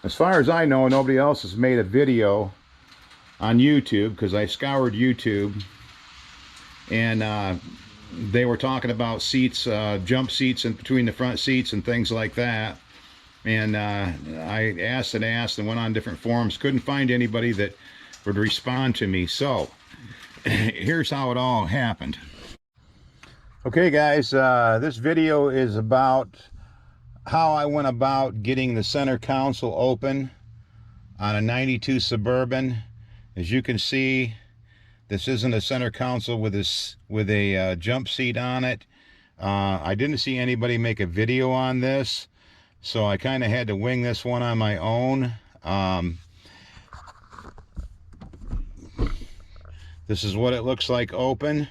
As far as I know, nobody else has made a video on YouTube, because I scoured YouTube, and they were talking about seats, jump seats in between the front seats and things like that. And I asked and went on different forums, couldn't find anybody that would respond to me. So here's how it all happened. Okay guys, this video is about how I went about getting the center console open on a 92 Suburban. As you can see, this isn't a center console with a jump seat on it. I didn't see anybody make a video on this, so I kind of had to wing this one on my own. This is what it looks like open,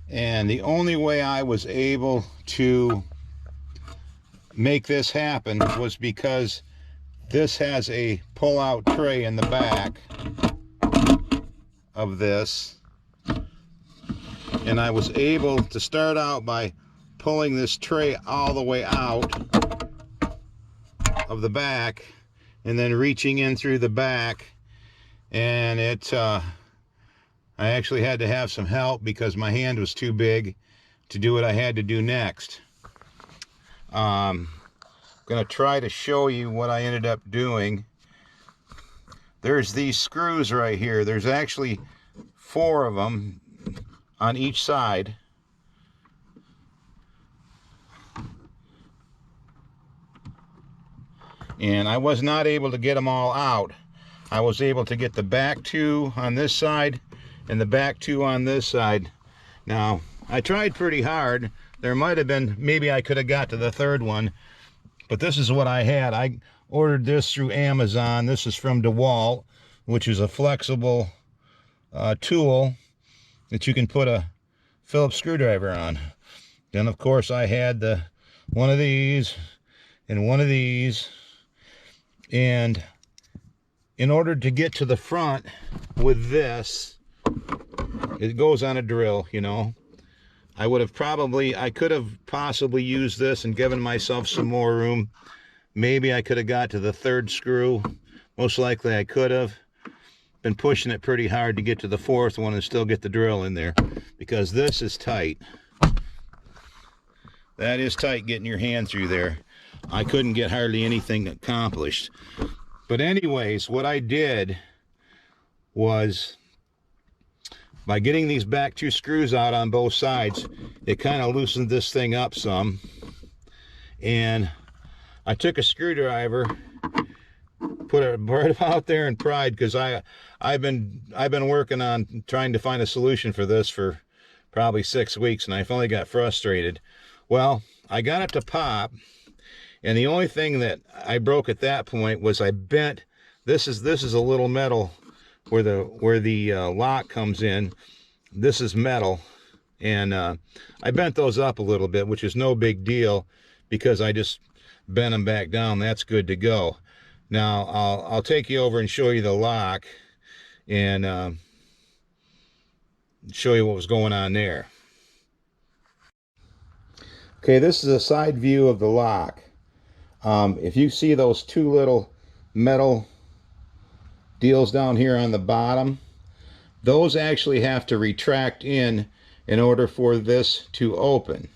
and the only way I was able to make this happen was because this has a pull-out tray in the back of this, and I was able to start out by pulling this tray all the way out of the back and then reaching in through the back, and I actually had to have some help because my hand was too big to do what I had to do next. I'm gonna try to show you what I ended up doing. There's these screws right here. There's actually 4 of them on each side. And I was not able to get them all out. I was able to get the back 2 on this side and the back 2 on this side. Now, I tried pretty hard. There might have been, maybe I could have got to the 3rd one, but this is what I had. I ordered this through Amazon. This is from DeWalt, which is a flexible tool that you can put a Phillips screwdriver on. Then of course I had one of these and one of these, and in order to get to the front with this, it goes on a drill, you know. I could have possibly used this and given myself some more room. Maybe I could have got to the 3rd screw. Most likely I could have been pushing it pretty hard to get to the 4th one and still get the drill in there, because this is tight. That is tight, getting your hand through there. I couldn't get hardly anything accomplished. But anyways, what I did was, by getting these back 2 screws out on both sides, it kind of loosened this thing up some. And I took a screwdriver, put it right out there and pried, because I've been working on trying to find a solution for this for probably 6 weeks, and I finally got frustrated. Well, I got it to pop, and the only thing that I broke at that point was I bent. This is a little metal where the lock comes in. This is metal, and I bent those up a little bit, which is no big deal because I just bent them back down. That's good to go. Now I'll take you over and show you the lock and show you what was going on there. Okay, this is a side view of the lock. If you see those 2 little metal deals down here on the bottom, those actually have to retract in order for this to open.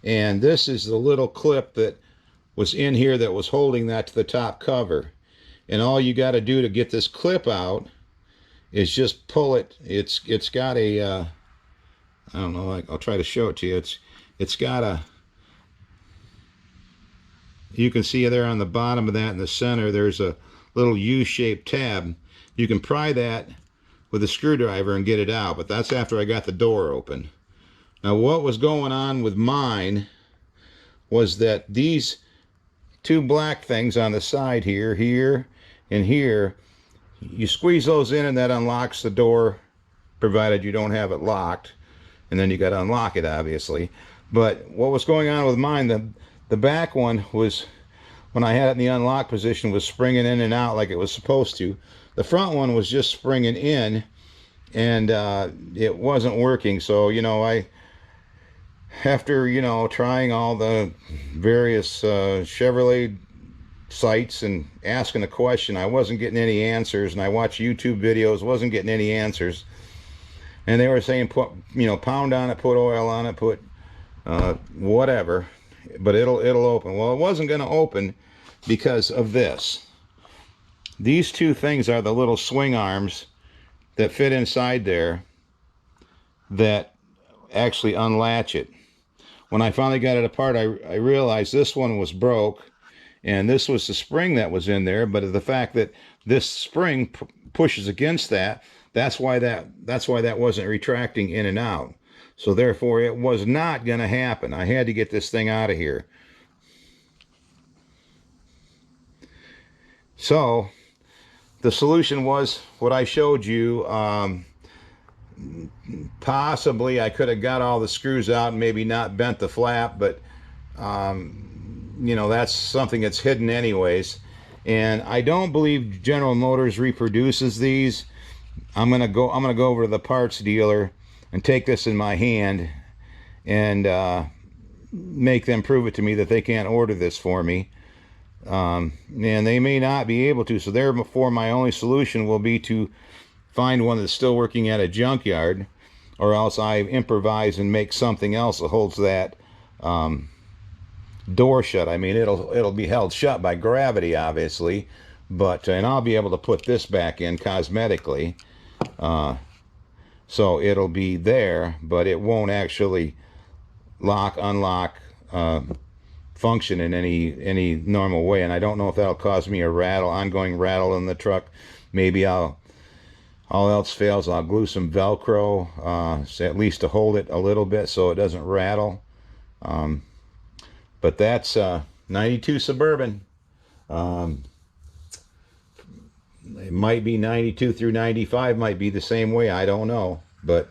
And this is the little clip that was in here that was holding that to the top cover. And all you got to do to get this clip out is just pull it. It's got a I don't know, I'll try to show it to you. It's got a, you can see there on the bottom of that in the center, there's a little U-shaped tab. You can pry that with a screwdriver and get it out, but that's after I got the door open. Now what was going on with mine was that these 2 black things on the side here, and here, you squeeze those in and that unlocks the door, provided you don't have it locked, and then you got to unlock it obviously. But what was going on with mine, the back one was, when I had it in the unlock position, was springing in and out like it was supposed to. The front one was just springing in, and it wasn't working. So, you know, after, you know, trying all the various Chevrolet sites and asking a question. I wasn't getting any answers, and I watched YouTube videos, wasn't getting any answers. And they were saying, put, you know, pound on it, put oil on it, put whatever, but it'll open. Well, it wasn't going to open because of this. These two things are the little swing arms that fit inside there that actually unlatch it. When I finally got it apart, I realized this one was broke, and this was the spring that was in there, but the fact that this spring pushes against that, that's why that wasn't retracting in and out. So therefore it was not going to happen. I had to get this thing out of here. So the solution was what I showed you. Possibly I could have got all the screws out and maybe not bent the flap, but you know, that's something that's hidden anyways. And I don't believe General Motors reproduces these. I'm gonna go over to the parts dealer and take this in my hand and make them prove it to me that they can't order this for me. And they may not be able to, so therefore my only solution will be to find one that's still working at a junkyard, or else I improvise and make something else that holds that door shut. I mean, it'll be held shut by gravity, obviously, but and I'll be able to put this back in cosmetically, so it'll be there, but it won't actually lock, unlock, function in any normal way. And I don't know if that'll cause me a ongoing rattle in the truck. Maybe all else fails, I'll glue some Velcro, so at least to hold it a little bit so it doesn't rattle. But that's 92 Suburban. It might be 92 through 95, might be the same way, I don't know. But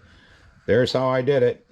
there's how I did it.